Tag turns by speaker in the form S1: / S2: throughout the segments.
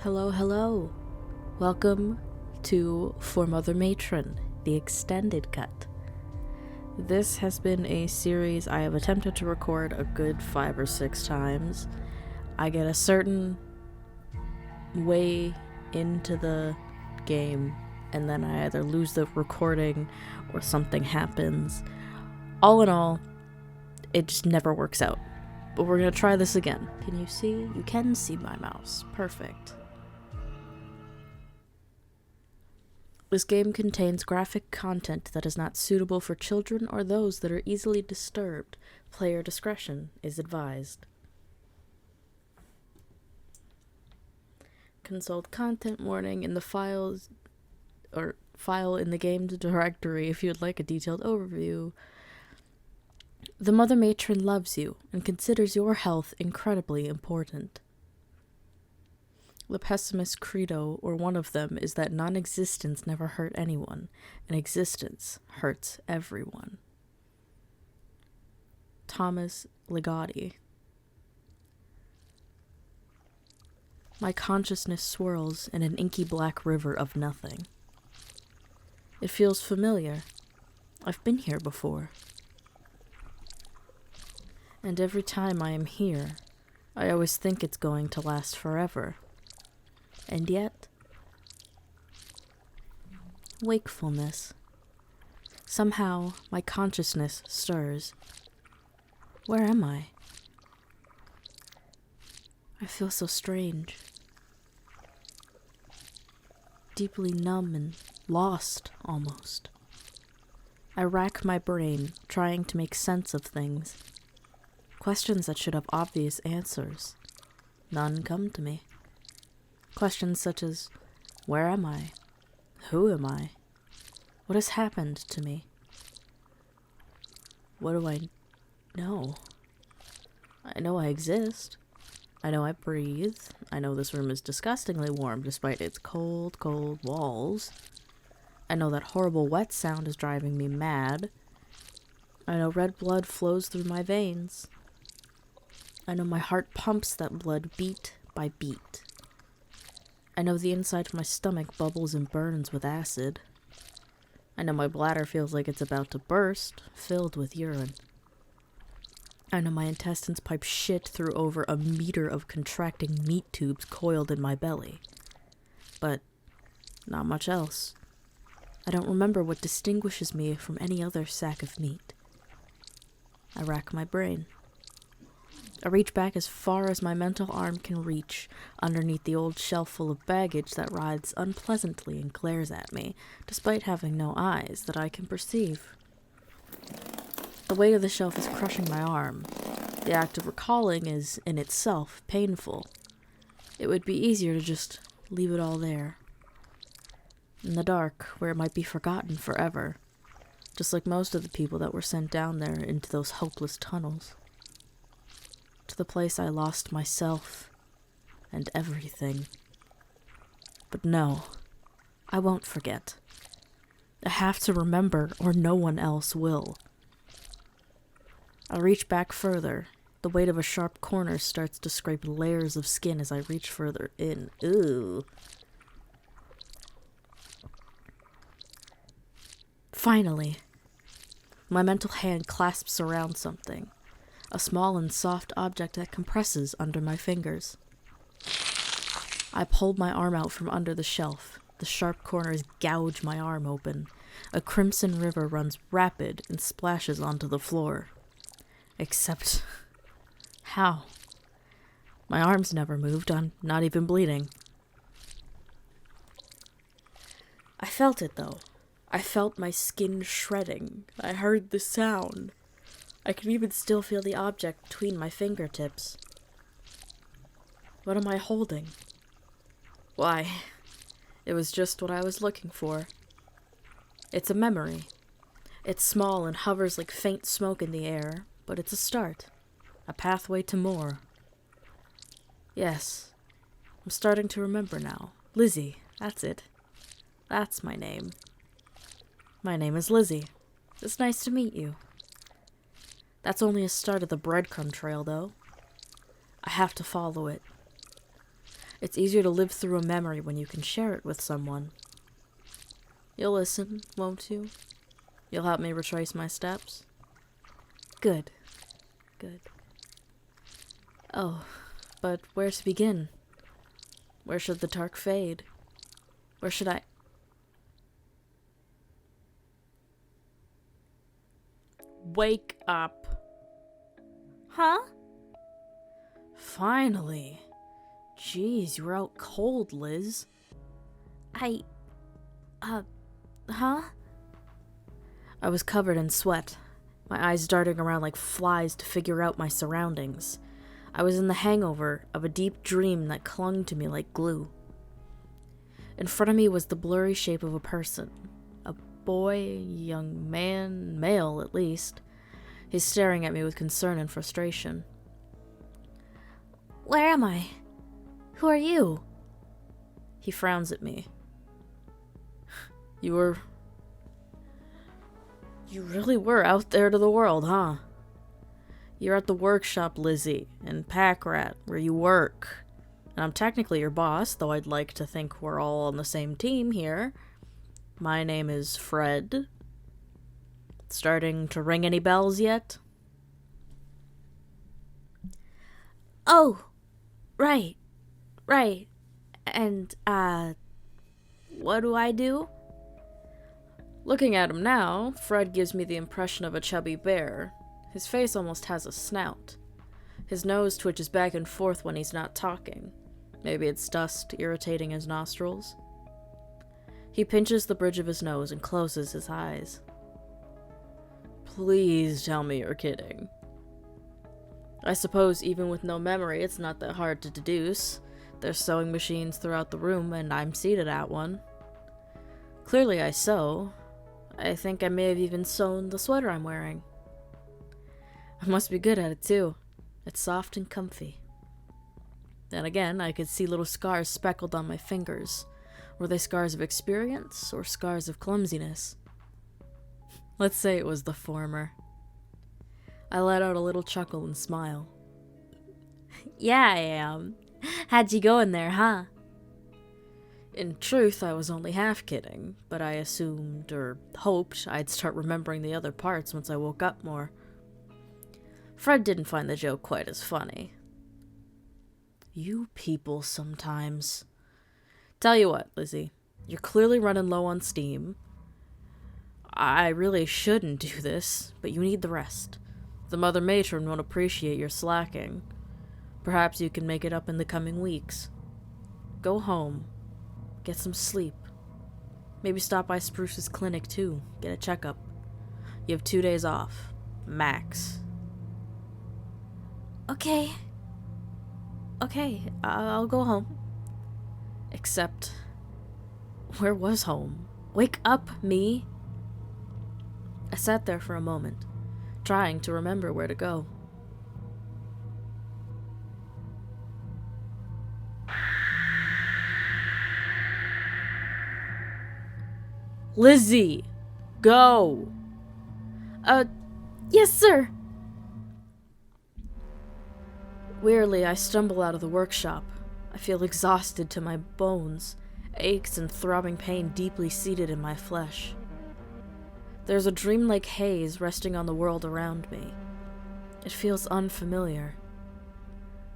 S1: Hello, hello. Welcome to For Mother Matron, the extended cut. This has been a series I have attempted to record a good 5 or 6 times. I get a certain way into the game, and then I either lose the recording or something happens. All in all, it just never works out. But we're gonna try this again. Can you see? You can see my mouse. Perfect. This game contains graphic content that is not suitable for children or those that are easily disturbed. Player discretion is advised. Consult content warning in the file in the game's directory if you'd like a detailed overview. The Mother Matron loves you and considers your health incredibly important. The pessimist credo, or one of them, is that non-existence never hurt anyone, and existence hurts everyone. Thomas Ligotti. My consciousness swirls in an inky black river of nothing. It feels familiar. I've been here before. And every time I am here, I always think it's going to last forever. And yet, wakefulness. Somehow, my consciousness stirs. Where am I? I feel so strange. Deeply numb and lost, almost. I rack my brain, trying to make sense of things. Questions that should have obvious answers. None come to me. Questions such as, where am I? Who am I? What has happened to me? What do I know? I know I exist. I know I breathe. I know this room is disgustingly warm despite its cold, cold walls. I know that horrible wet sound is driving me mad. I know red blood flows through my veins. I know my heart pumps that blood beat by beat. I know the inside of my stomach bubbles and burns with acid. I know my bladder feels like it's about to burst, filled with urine. I know my intestines pipe shit through over a meter of contracting meat tubes coiled in my belly. But not much else. I don't remember what distinguishes me from any other sack of meat. I rack my brain. I reach back as far as my mental arm can reach, underneath the old shelf full of baggage that writhes unpleasantly and glares at me, despite having no eyes that I can perceive. The weight of the shelf is crushing my arm. The act of recalling is, in itself, painful. It would be easier to just leave it all there. In the dark, where it might be forgotten forever, just like most of the people that were sent down there into those hopeless tunnels. To the place I lost myself and everything. But no, I won't forget. I have to remember, or no one else will. I reach back further. The weight of a sharp corner starts to scrape layers of skin as I reach further in. Ooh. Finally, my mental hand clasps around something. A small and soft object that compresses under my fingers. I pulled my arm out from under the shelf. The sharp corners gouge my arm open. A crimson river runs rapid and splashes onto the floor. Except, how? My arm's never moved. I'm not even bleeding. I felt it, though. I felt my skin shredding. I heard the sound. I can even still feel the object between my fingertips. What am I holding? Why, it was just what I was looking for. It's a memory. It's small and hovers like faint smoke in the air, but it's a start. A pathway to more. Yes, I'm starting to remember now. Lizzie, that's it. That's my name. My name is Lizzie. It's nice to meet you. That's only a start of the breadcrumb trail, though. I have to follow it. It's easier to live through a memory when you can share it with someone. You'll listen, won't you? You'll help me retrace my steps? Good. Good. Oh, but where to begin? Where should the dark fade? Where should I... Wake up. Huh? Finally. Jeez, you're out cold, Liz. Huh? I was covered in sweat, my eyes darting around like flies to figure out my surroundings. I was in the hangover of a deep dream that clung to me like glue. In front of me was the blurry shape of a person. A boy, young man, male at least. He's staring at me with concern and frustration. Where am I? Who are you? He frowns at me. You really were out there to the world, huh? You're at the workshop, Lizzie, in Packrat, where you work. And I'm technically your boss, though I'd like to think we're all on the same team here. My name is Fred. Starting to ring any bells yet? Oh, right. And, what do I do? Looking at him now, Fred gives me the impression of a chubby bear. His face almost has a snout. His nose twitches back and forth when he's not talking. Maybe it's dust irritating his nostrils. He pinches the bridge of his nose and closes his eyes. Please tell me you're kidding. I suppose even with no memory, it's not that hard to deduce. There's sewing machines throughout the room, and I'm seated at one. Clearly I sew. I think I may have even sewn the sweater I'm wearing. I must be good at it, too. It's soft and comfy. Then again, I could see little scars speckled on my fingers. Were they scars of experience, or scars of clumsiness? Let's say it was the former. I let out a little chuckle and smile. Yeah, I am. How'd you go in there, huh? In truth, I was only half kidding, but I assumed, or hoped, I'd start remembering the other parts once I woke up more. Fred didn't find the joke quite as funny. You people sometimes. Tell you what, Lizzie, you're clearly running low on steam. I really shouldn't do this, but you need the rest. The Mother Matron won't appreciate your slacking. Perhaps you can make it up in the coming weeks. Go home. Get some sleep. Maybe stop by Spruce's clinic too. Get a checkup. You have 2 days off. Max. Okay, I'll go home. Except, where was home? Wake up, me! I sat there for a moment, trying to remember where to go. Lizzie! Go! Yes, sir! Wearily, I stumble out of the workshop. I feel exhausted to my bones, aches and throbbing pain deeply seated in my flesh. There's a dreamlike haze resting on the world around me. It feels unfamiliar.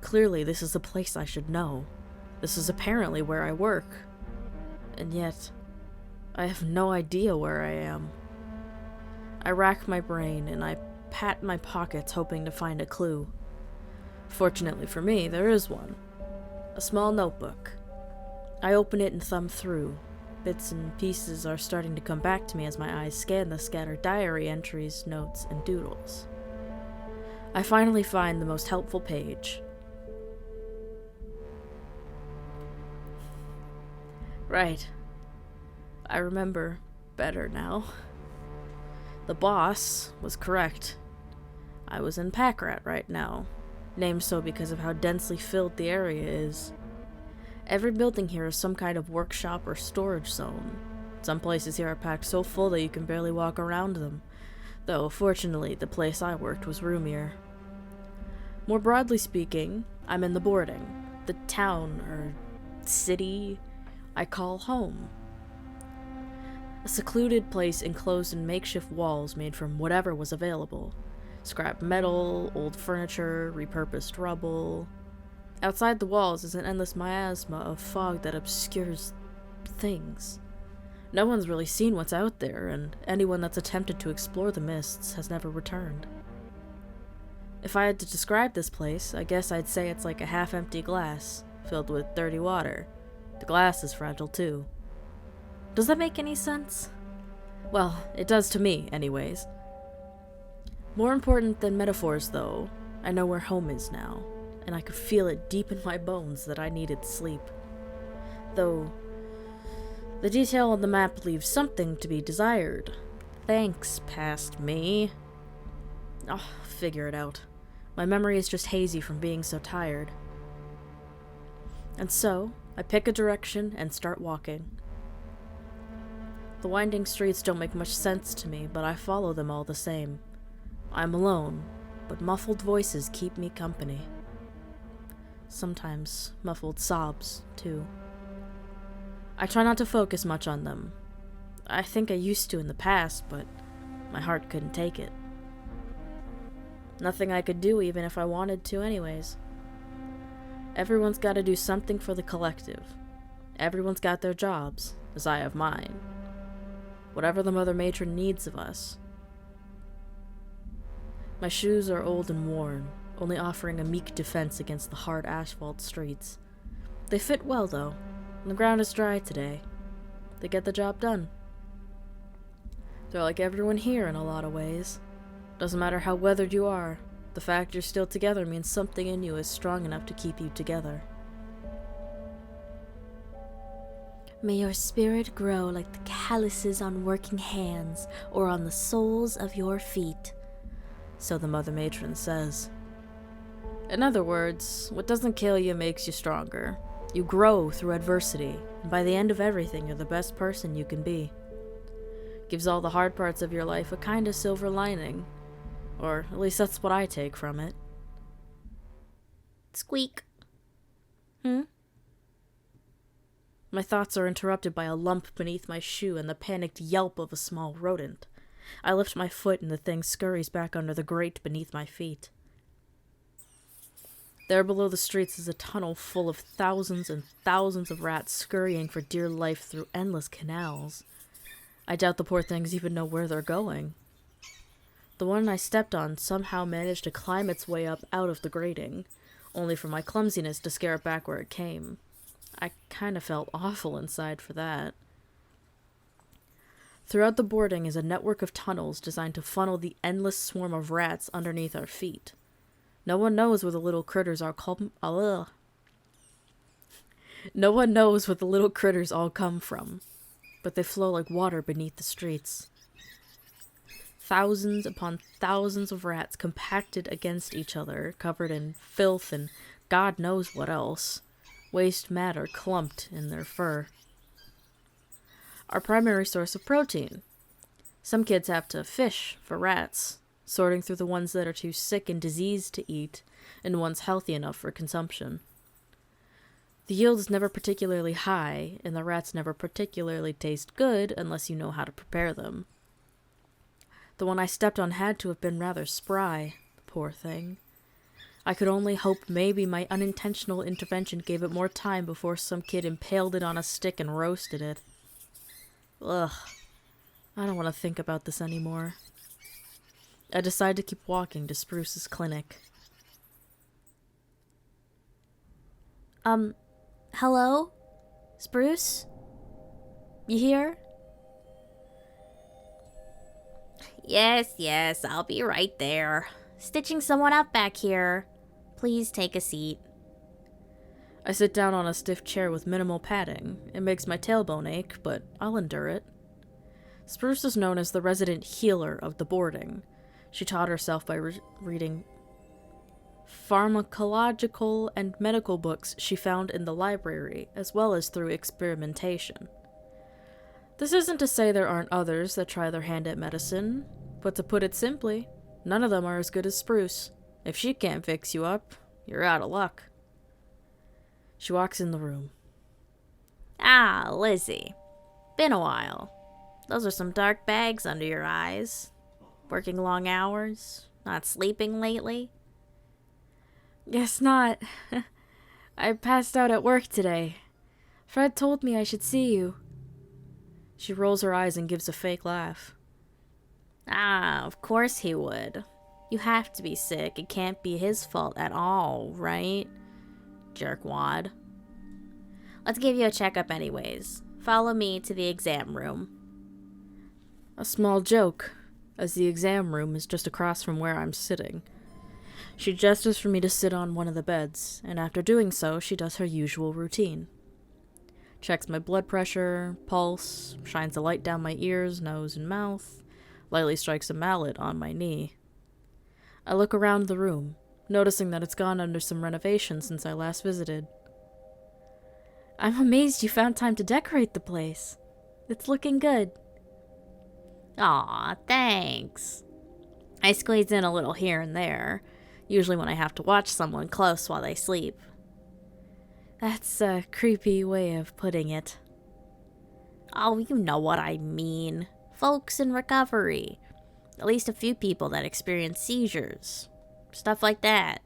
S1: Clearly, this is a place I should know. This is apparently where I work. And yet, I have no idea where I am. I rack my brain and I pat my pockets hoping to find a clue. Fortunately for me, there is one. A small notebook. I open it and thumb through. Bits and pieces are starting to come back to me as my eyes scan the scattered diary entries, notes, and doodles. I finally find the most helpful page. Right. I remember better now. The boss was correct. I was in Packrat right now. Named so because of how densely filled the area is. Every building here is some kind of workshop or storage zone. Some places here are packed so full that you can barely walk around them, though fortunately the place I worked was roomier. More broadly speaking, I'm in the boarding, the town or city I call home. A secluded place enclosed in makeshift walls made from whatever was available. Scrap metal, old furniture, repurposed rubble. Outside the walls is an endless miasma of fog that obscures things. No one's really seen what's out there, and anyone that's attempted to explore the mists has never returned. If I had to describe this place, I guess I'd say it's like a half-empty glass, filled with dirty water. The glass is fragile too. Does that make any sense? Well, it does to me, anyways. More important than metaphors, though, I know where home is now, and I could feel it deep in my bones that I needed sleep. Though, the detail on the map leaves something to be desired. Thanks, past me. Oh, figure it out. My memory is just hazy from being so tired. And so, I pick a direction and start walking. The winding streets don't make much sense to me, but I follow them all the same. I'm alone, but muffled voices keep me company. Sometimes muffled sobs, too. I try not to focus much on them. I think I used to in the past, but my heart couldn't take it. Nothing I could do even if I wanted to anyways. Everyone's got to do something for the collective. Everyone's got their jobs, as I have mine. Whatever the Mother Matron needs of us. My shoes are old and worn, only offering a meek defense against the hard asphalt streets. They fit well, though, and the ground is dry today. They get the job done. They're like everyone here in a lot of ways. Doesn't matter how weathered you are, the fact you're still together means something in you is strong enough to keep you together. May your spirit grow like the calluses on working hands or on the soles of your feet, so the Mother Matron says. In other words, what doesn't kill you makes you stronger. You grow through adversity, and by the end of everything, you're the best person you can be. Gives all the hard parts of your life a kind of silver lining, or at least that's what I take from it. Squeak. My thoughts are interrupted by a lump beneath my shoe and the panicked yelp of a small rodent. I lift my foot and the thing scurries back under the grate beneath my feet. There below the streets is a tunnel full of thousands and thousands of rats scurrying for dear life through endless canals. I doubt the poor things even know where they're going. The one I stepped on somehow managed to climb its way up out of the grating, only for my clumsiness to scare it back where it came. I kind of felt awful inside for that. Throughout the boarding is a network of tunnels designed to funnel the endless swarm of rats underneath our feet. No one knows where the little critters are No one knows where the little critters all come from, but they flow like water beneath the streets. Thousands upon thousands of rats compacted against each other, covered in filth and God knows what else. Waste matter clumped in their fur. Our primary source of protein. Some kids have to fish for rats, sorting through the ones that are too sick and diseased to eat, and ones healthy enough for consumption. The yield is never particularly high, and the rats never particularly taste good unless you know how to prepare them. The one I stepped on had to have been rather spry, poor thing. I could only hope maybe my unintentional intervention gave it more time before some kid impaled it on a stick and roasted it. Ugh. I don't want to think about this anymore. I decide to keep walking to Spruce's clinic. Hello? Spruce? You here?
S2: Yes, I'll be right there. Stitching someone up back here. Please take a seat.
S1: I sit down on a stiff chair with minimal padding. It makes my tailbone ache, but I'll endure it. Spruce is known as the resident healer of the boarding. She taught herself by reading pharmacological and medical books she found in the library, as well as through experimentation. This isn't to say there aren't others that try their hand at medicine, but to put it simply, none of them are as good as Spruce. If she can't fix you up, you're out of luck. She walks in the room.
S2: Ah, Lizzie. Been a while. Those are some dark bags under your eyes. Working long hours? Not sleeping lately?
S1: Guess not. I passed out at work today. Fred told me I should see you. She rolls her eyes and gives a fake laugh.
S2: Ah, of course he would. You have to be sick. It can't be his fault at all, right? Jerkwad. Let's give you a checkup anyways. Follow me to the exam room.
S1: A small joke, as the exam room is just across from where I'm sitting. She gestures for me to sit on one of the beds, and after doing so, she does her usual routine. Checks my blood pressure, pulse, shines a light down my ears, nose, and mouth, lightly strikes a mallet on my knee. I look around the room, noticing that it's gone under some renovation since I last visited. I'm amazed you found time to decorate the place. It's looking good.
S2: Aw, thanks. I squeeze in a little here and there, usually when I have to watch someone close while they sleep.
S1: That's a creepy way of putting it.
S2: Oh, you know what I mean. Folks in recovery. At least a few people that experience seizures. Stuff like that.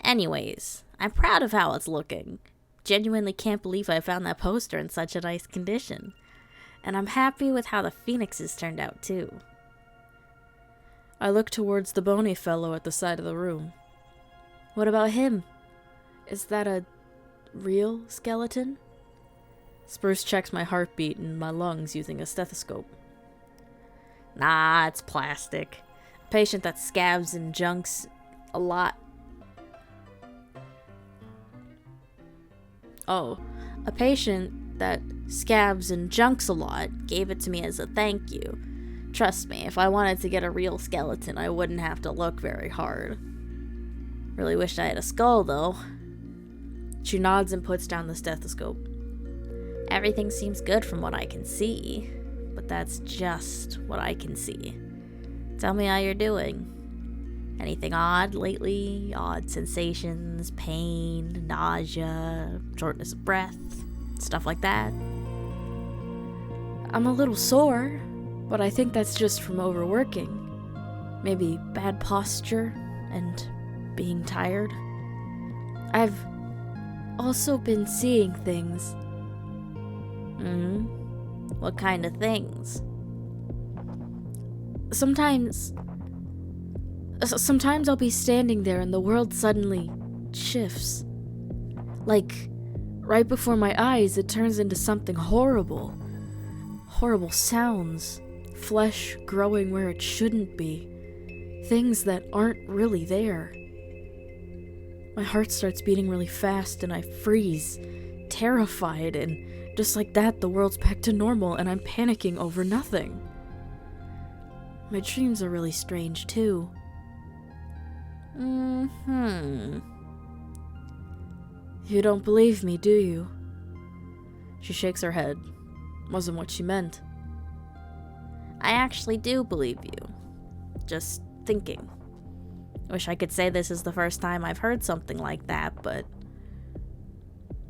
S2: Anyways, I'm proud of how it's looking. Genuinely can't believe I found that poster in such a nice condition. And I'm happy with how the phoenixes turned out too.
S1: I look towards the bony fellow at the side of the room. What about him? Is that a real skeleton? Spruce checks my heartbeat and my lungs using a stethoscope.
S2: Nah, it's plastic. A patient that scabs and junks a lot.
S1: Oh, a patient that scabs and junks a lot gave it to me as a thank you. Trust me, if I wanted to get a real skeleton, I wouldn't have to look very hard.
S2: Really wished I had a skull, though.
S1: She nods and puts down the stethoscope.
S2: Everything seems good from what I can see, but that's just what I can see. Tell me how you're doing. Anything odd lately? Odd sensations, pain, nausea, shortness of breath, stuff like that?
S1: I'm a little sore, but I think that's just from overworking. Maybe bad posture and being tired. I've also been seeing things.
S2: What kind of things?
S1: Sometimes I'll be standing there and the world suddenly shifts. Like, right before my eyes, it turns into something horrible. Horrible sounds, flesh growing where it shouldn't be, things that aren't really there. My heart starts beating really fast and I freeze, terrified, and just like that, the world's back to normal and I'm panicking over nothing. My dreams are really strange, too. You don't believe me, do you? She shakes her head. Wasn't what she meant.
S2: I actually do believe you. Just thinking. Wish I could say this is the first time I've heard something like that, but...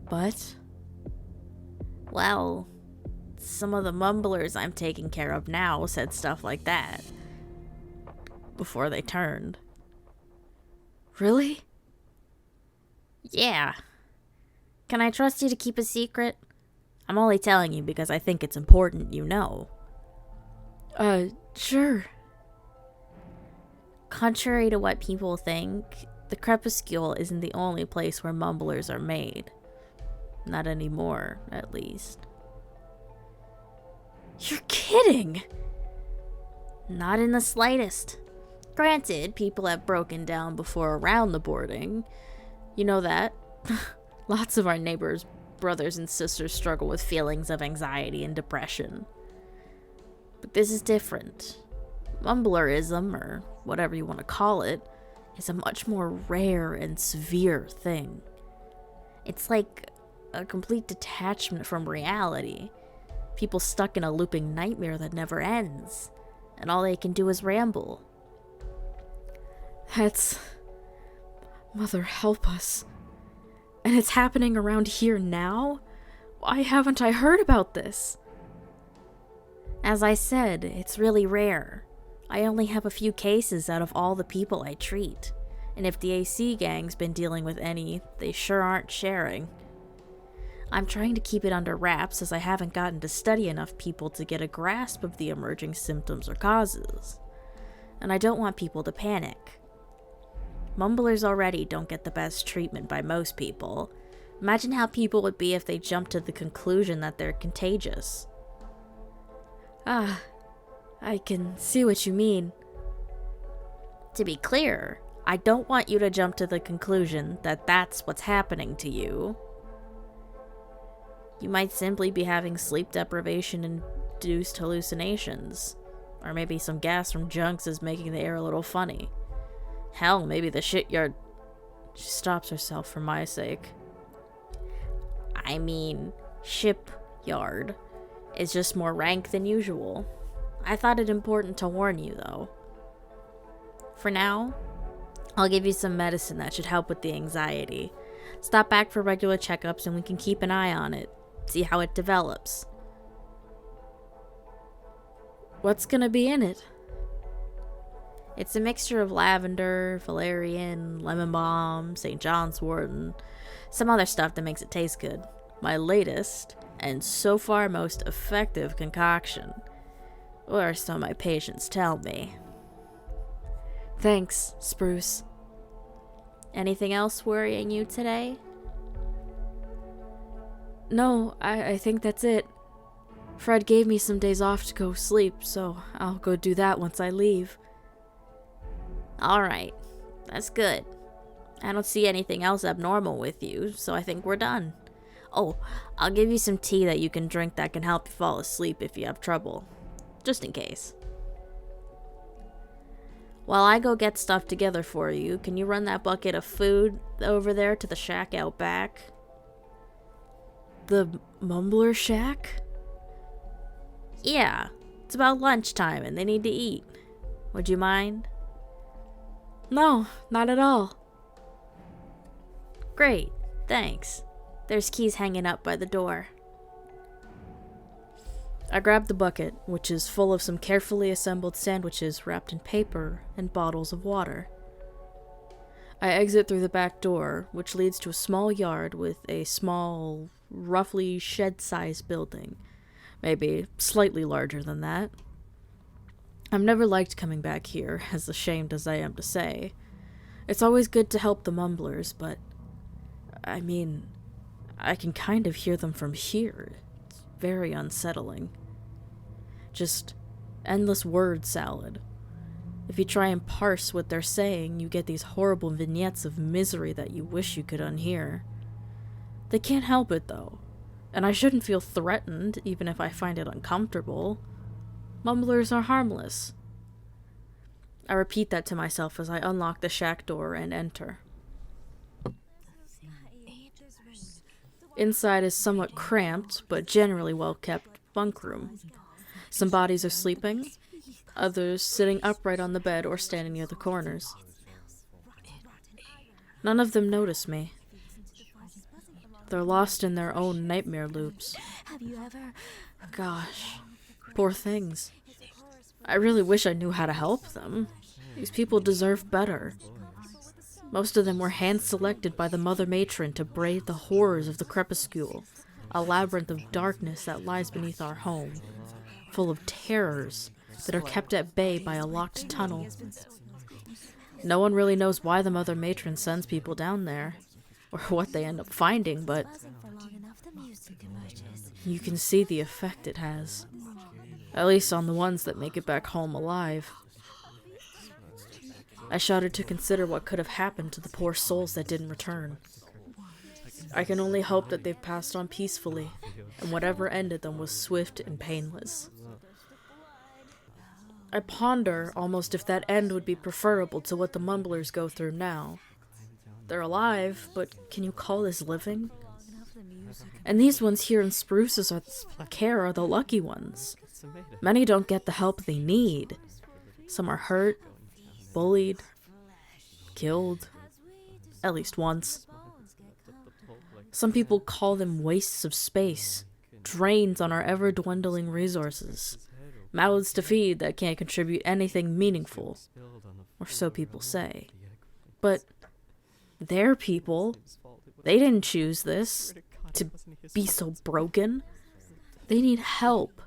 S1: But?
S2: Well, some of the mumblers I'm taking care of now said stuff like that. Before they turned.
S1: Really?
S2: Yeah. Can I trust you to keep a secret? I'm only telling you because I think it's important you know.
S1: Sure.
S2: Contrary to what people think, the Crepuscule isn't the only place where mumblers are made. Not anymore, at least.
S1: You're kidding!
S2: Not in the slightest. Granted, people have broken down before around the boarding. You know that.
S1: Lots of our neighbors, brothers and sisters struggle with feelings of anxiety and depression.
S2: But this is different. Mumblerism, or whatever you want to call it, is a much more rare and severe thing. It's like a complete detachment from reality. People stuck in a looping nightmare that never ends, and all they can do is ramble.
S1: That's... Mother, help us. And it's happening around here now? Why haven't I heard about this?
S2: As I said, it's really rare. I only have a few cases out of all the people I treat. And if the AC gang's been dealing with any, they sure aren't sharing. I'm trying to keep it under wraps as I haven't gotten to study enough people to get a grasp of the emerging symptoms or causes. And I don't want people to panic. Mumblers already don't get the best treatment by most people. Imagine how people would be if they jumped to the conclusion that they're contagious.
S1: Ah, I can see what you mean.
S2: To be clear, I don't want you to jump to the conclusion that that's what's happening to you. You might simply be having sleep deprivation-induced hallucinations. Or maybe some gas from junks is making the air a little funny. Hell, maybe the shit-yard...
S1: She stops herself for my sake.
S2: I mean, shipyard is just more rank than usual. I thought it important to warn you, though. For now, I'll give you some medicine that should help with the anxiety. Stop back for regular checkups and we can keep an eye on it. See how it develops.
S1: What's gonna be in it?
S2: It's a mixture of lavender, valerian, lemon balm, St. John's wort, and some other stuff that makes it taste good. My latest, and so far most effective concoction. Or so my patients tell me.
S1: Thanks, Spruce.
S2: Anything else worrying you today?
S1: No, I think that's it. Fred gave me some days off to go sleep, so I'll go do that once I leave.
S2: Alright, that's good. I don't see anything else abnormal with you, so I think we're done. Oh, I'll give you some tea that you can drink that can help you fall asleep if you have trouble. Just in case. While I go get stuff together for you, can you run that bucket of food over there to the shack out back?
S1: The Mumbler Shack?
S2: Yeah, it's about lunchtime and they need to eat. Would you mind?
S1: No, not at all.
S2: Great, thanks. There's keys hanging up by the door.
S1: I grab the bucket, which is full of some carefully assembled sandwiches wrapped in paper and bottles of water. I exit through the back door, which leads to a small yard with a small, roughly shed-sized building. Maybe slightly larger than that. I've never liked coming back here, as ashamed as I am to say. It's always good to help the Mumblers, but... I mean, I can kind of hear them from here. It's very unsettling. Just endless word salad. If you try and parse what they're saying, you get these horrible vignettes of misery that you wish you could unhear. They can't help it, though. And I shouldn't feel threatened, even if I find it uncomfortable. Mumblers are harmless. I repeat that to myself as I unlock the shack door and enter. Inside is somewhat cramped, but generally well-kept bunk room. Some bodies are sleeping, others sitting upright on the bed or standing near the corners. None of them notice me. They're lost in their own nightmare loops. Gosh, poor things. I really wish I knew how to help them. These people deserve better. Most of them were hand-selected by the Mother Matron to brave the horrors of the crepuscule, a labyrinth of darkness that lies beneath our home, full of terrors that are kept at bay by a locked tunnel. No one really knows why the Mother Matron sends people down there, or what they end up finding, but you can see the effect it has. At least on the ones that make it back home alive. I shudder to consider what could have happened to the poor souls that didn't return. I can only hope that they've passed on peacefully, and whatever ended them was swift and painless. I ponder almost if that end would be preferable to what the Mumblers go through now. They're alive, but can you call this living? And these ones here in Spruce's care are the lucky ones. Many don't get the help they need. Some are hurt, bullied, killed, at least once. Some people call them wastes of space, drains on our ever-dwindling resources, mouths to feed that can't contribute anything meaningful, or so people say. But they're people. They didn't choose this, to be so broken. They need help.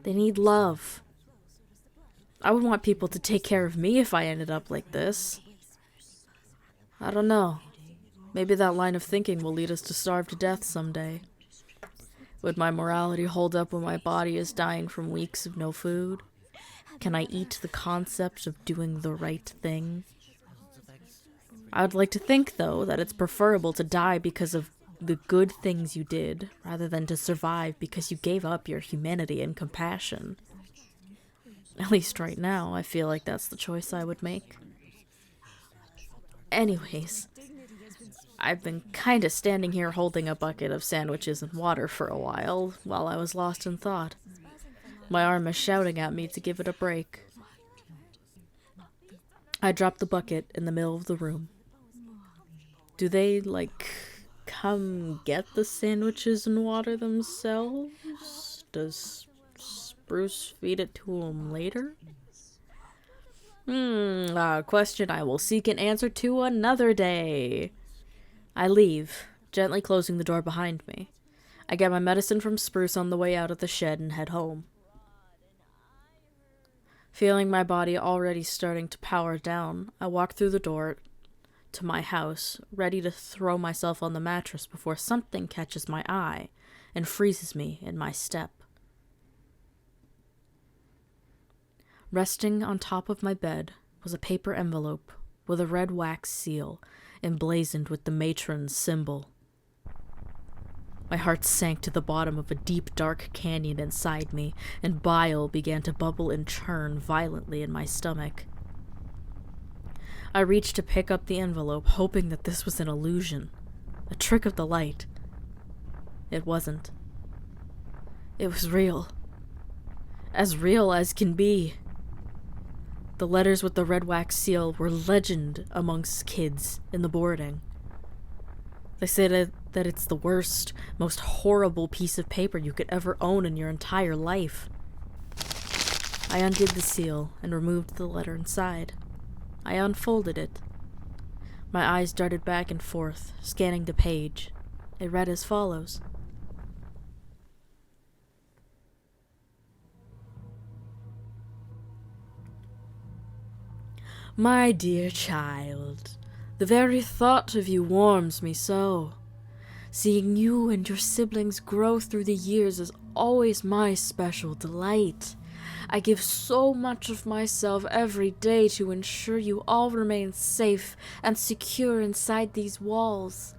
S1: They need love. I would want people to take care of me if I ended up like this. I don't know. Maybe that line of thinking will lead us to starve to death someday. Would my morality hold up when my body is dying from weeks of no food? Can I eat the concept of doing the right thing? I would like to think, though, that it's preferable to die because of the good things you did, rather than to survive because you gave up your humanity and compassion. At least right now, I feel like that's the choice I would make. Anyways, I've been kinda standing here holding a bucket of sandwiches and water for a while I was lost in thought. My arm is shouting at me to give it a break. I drop the bucket in the middle of the room. Do they, come get the sandwiches and water themselves? Does Spruce feed it to him later? A question I will seek an answer to another day. I leave, gently closing the door behind me. I get my medicine from Spruce on the way out of the shed and head home. Feeling my body already starting to power down, I walk through the door to my house, ready to throw myself on the mattress before something catches my eye and freezes me in my step. Resting on top of my bed was a paper envelope with a red wax seal emblazoned with the matron's symbol. My heart sank to the bottom of a deep, dark canyon inside me, and bile began to bubble and churn violently in my stomach. I reached to pick up the envelope, hoping that this was an illusion, a trick of the light. It wasn't. It was real. As real as can be. The letters with the red wax seal were legend amongst kids in the boarding. They say that it's the worst, most horrible piece of paper you could ever own in your entire life. I undid the seal and removed the letter inside. I unfolded it. My eyes darted back and forth, scanning the page. It read as follows. My dear child, the very thought of you warms me so. Seeing you and your siblings grow through the years is always my special delight. I give so much of myself every day to ensure you all remain safe and secure inside these walls.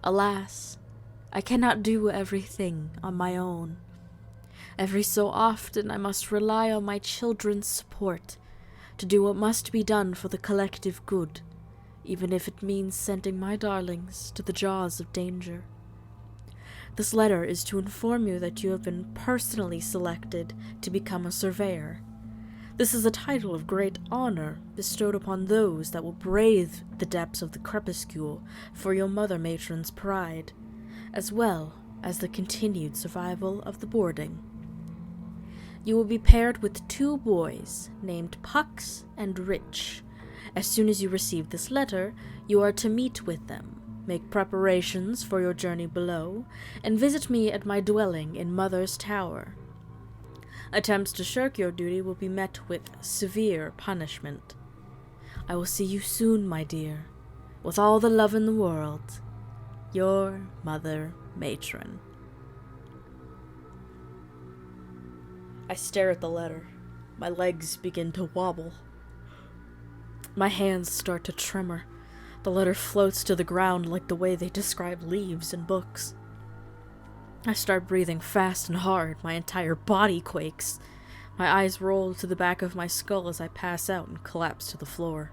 S1: Alas, I cannot do everything on my own. Every so often I must rely on my children's support to do what must be done for the collective good, even if it means sending my darlings to the jaws of danger. This letter is to inform you that you have been personally selected to become a surveyor. This is a title of great honor bestowed upon those that will brave the depths of the crepuscule for your Mother Matron's pride, as well as the continued survival of the boarding. You will be paired with 2 boys named Pucks and Rich. As soon as you receive this letter, you are to meet with them, make preparations for your journey below, and visit me at my dwelling in Mother's Tower. Attempts to shirk your duty will be met with severe punishment. I will see you soon, my dear, with all the love in the world. Your Mother Matron. I stare at the letter. My legs begin to wobble. My hands start to tremor. The letter floats to the ground like the way they describe leaves in books. I start breathing fast and hard. My entire body quakes. My eyes roll to the back of my skull as I pass out and collapse to the floor.